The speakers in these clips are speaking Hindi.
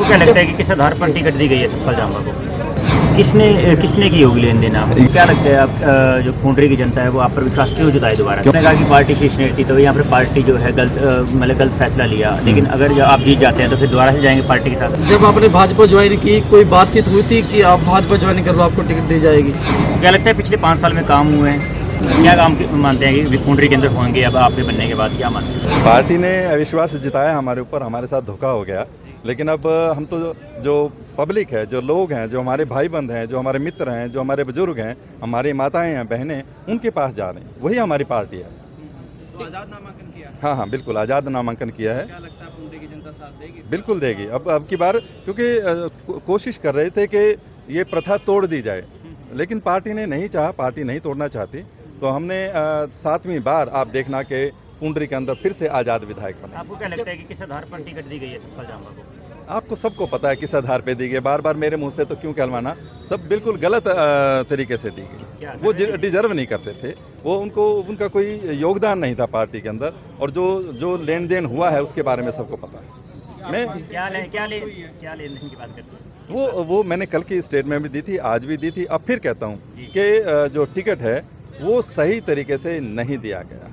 आपको क्या लगता है कि किस आधार पर टिकट दी गई है सतपाल जंबा को? किसने की होगी लेन देन? आपको क्या लगता है आप जो पुंडरी की जनता है वो आप पर विश्वास क्यों जताए दोबारा? आपने कहा कि पार्टी शीर्ष नेत्री, तो यहाँ पर पार्टी जो है गलत फैसला लिया, लेकिन अगर आप जीत जाते हैं तो फिर दोबारा से जाएंगे पार्टी के साथ? जब आपने भाजपा ज्वाइन की, कोई बातचीत हुई थी कि आप भाजपा ज्वाइन कर लो, आपको टिकट दी जाएगी? क्या लगता है पिछले 5 साल में काम हुए हैं? क्या काम मानते हैं कि पुंडरी के अंदर होंगे अब आपके बनने के बाद? क्या मानते हैं? पार्टी ने अविश्वास जताया हमारे ऊपर, हमारे साथ धोखा हो गया। लेकिन अब हम तो जो पब्लिक है, जो लोग हैं, जो हमारे भाई बंद हैं, जो हमारे मित्र हैं, जो हमारे बुजुर्ग हैं, हमारी माताएं हैं, बहनें, उनके पास जा रहे हैं। वही हमारी पार्टी है। तो आज़ाद नामांकन किया? हाँ, बिल्कुल आज़ाद नामांकन किया है। क्या लगता है पुंडरी की जनता साथ देगी? बिल्कुल देगी। अब की बार क्योंकि कोशिश कर रहे थे कि ये प्रथा तोड़ दी जाए, लेकिन पार्टी ने नहीं चाहा, पार्टी नहीं तोड़ना चाहती। तो हमने 7वीं बार आप देखना कि पुंडरी के अंदर फिर से आज़ाद विधायक बने। आपको क्या लगता है कि किस आधार पर टिकट दी गई है सतपाल जंबा को? आपको सबको पता है किस आधार पे दी गई। बार बार मेरे मुंह से तो क्यों कहलवाना, सब बिल्कुल गलत तरीके से दी गई। वो डिजर्व नहीं करते थे, वो उनका कोई योगदान नहीं था पार्टी के अंदर। और जो लेन देन हुआ है उसके बारे में सबको पता है। मैं क्या लेन देन की बात करते हैं? वो मैंने कल की स्टेटमेंट भी दी थी, आज भी दी थी, अब फिर कहता हूँ कि जो टिकट है वो सही तरीके से नहीं दिया गया।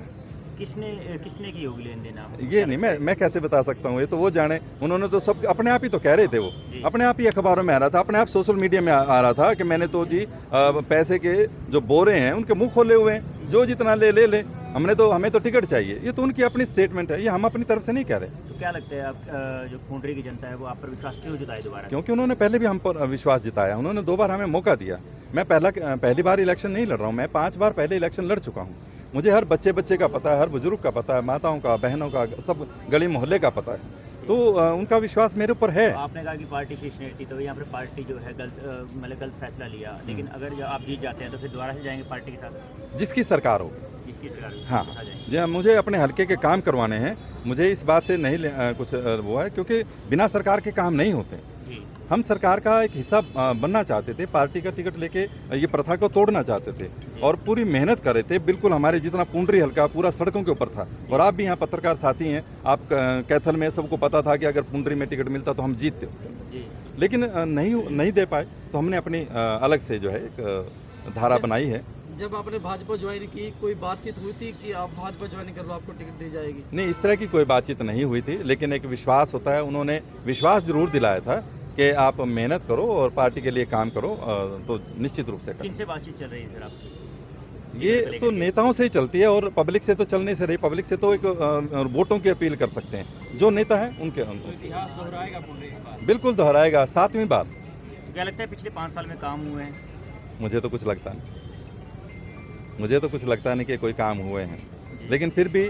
किसने की होगी लेन देन? ये नहीं, मैं कैसे बता सकता हूँ, ये तो वो जाने। उन्होंने तो सब अपने आप ही तो कह रहे थे, वो अपने आप ही अखबारों में आ रहा था, अपने आप सोशल मीडिया में आ रहा था कि मैंने तो जी पैसे के जो बोरे हैं उनके मुंह खोले हुए हैं, जो जितना ले हमें तो टिकट चाहिए। ये तो उनकी अपनी स्टेटमेंट है, ये हम अपनी तरफ से नहीं कह रहे। तो क्या लगता है आप जो पुंडरी की जनता है वो आप पर विश्वास क्यों जताए दोबारा? क्योंकि उन्होंने पहले भी हम पर विश्वास जताया, उन्होंने 2 बार हमें मौका दिया। मैं पहली बार इलेक्शन नहीं लड़ रहा हूँ, मैं 5 बार पहले इलेक्शन लड़ चुका हूँ। मुझे हर बच्चे का पता है, हर बुजुर्ग का पता है, माताओं का, बहनों का, सब गली मोहल्ले का पता है। तो उनका विश्वास मेरे ऊपर है। आपने कहा कि पार्टी शीर्ष नेत्री, तो यहाँ पर पार्टी जो है गलत फैसला लिया, लेकिन अगर आप जीत जाते हैं तो फिर दोबारा से जाएंगे पार्टी के साथ? जिसकी सरकार हो, जिसकी सरकार। हाँ जी, मुझे अपने हल्के के काम करवाने हैं। मुझे इस बात से नहीं कुछ वो है, क्योंकि बिना सरकार के काम नहीं होते। हम सरकार का एक हिस्सा बनना चाहते थे, पार्टी का टिकट लेके ये प्रथा को तोड़ना चाहते थे और पूरी मेहनत कर रहे थे। बिल्कुल हमारे जितना पुंडरी हल्का पूरा सड़कों के ऊपर था। और आप भी यहाँ पत्रकार साथी हैं, आप कैथल में सबको पता था कि अगर पुंडरी में टिकट मिलता तो हम जीतते उसके अंदर, लेकिन नहीं दे पाए। तो हमने अपनी अलग से जो है एक धारा बनाई है। जब आपने भाजपा ज्वाइन की, कोई बातचीत हुई थी कि आप भाजपा ज्वाइन कर लो, आपको टिकट दी जाएगी? नहीं, इस तरह की कोई बातचीत नहीं हुई थी, लेकिन एक विश्वास होता है। उन्होंने विश्वास जरूर दिलाया था कि आप मेहनत करो और पार्टी के लिए काम करो, तो निश्चित रूप से। किनसे बातचीत चल रही है सर आपकी? ये तो नेताओं से ही चलती है और पब्लिक से तो चलने से रही। पब्लिक से तो एक वोटों की अपील कर सकते हैं, जो नेता है उनके। इतिहास दोहराएगा पुंडरी इस बार? बिल्कुल दोहराएगा, 7वीं बार। तो क्या लगता है पिछले 5 साल में काम हुए हैं? मुझे तो कुछ लगता नहीं कि कोई काम हुए हैं, लेकिन फिर भी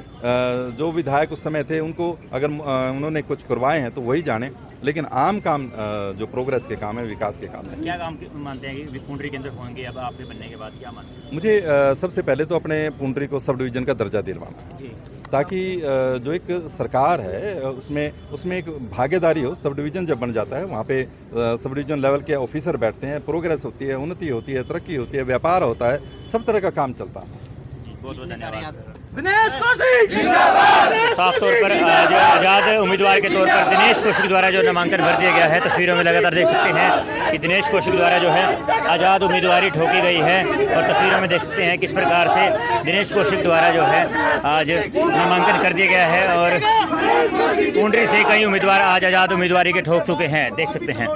जो विधायक उस समय थे उनको अगर उन्होंने कुछ करवाए हैं तो वही जाने। लेकिन आम काम जो प्रोग्रेस के काम है, विकास के काम है। क्या काम मानते हैं कि पुंडरी के अंदर होंगे अब आपके बनने के बाद? क्या मानते हैं? मुझे सबसे पहले तो अपने पुंडरी को सब डिवीज़न का दर्जा दिलवाना, ताकि जो एक सरकार है उसमें एक भागीदारी हो। सब डिवीज़न जब बन जाता है, वहाँ पे सब डिवीज़न लेवल के ऑफिसर बैठते हैं, प्रोग्रेस होती है, उन्नति होती है, तरक्की होती है, व्यापार होता है, सब तरह का काम चलता है। बहुत बहुत धन्यवाद। दिनेश कौशिक जिंदाबाद। साफ तौर पर जो आज़ाद उम्मीदवार के तौर पर दिनेश कौशिक द्वारा जो नामांकन भर दिया गया है, तस्वीरों में लगातार देख सकते हैं कि दिनेश कौशिक द्वारा जो है आज़ाद उम्मीदवारी ठोकी गई है। और तस्वीरों में देख सकते हैं किस प्रकार से दिनेश कौशिक द्वारा जो है आज नामांकन कर दिया गया है और पुंडरी से कई उम्मीदवार आज आज़ाद उम्मीदवारी के ठोक चुके हैं, देख सकते हैं।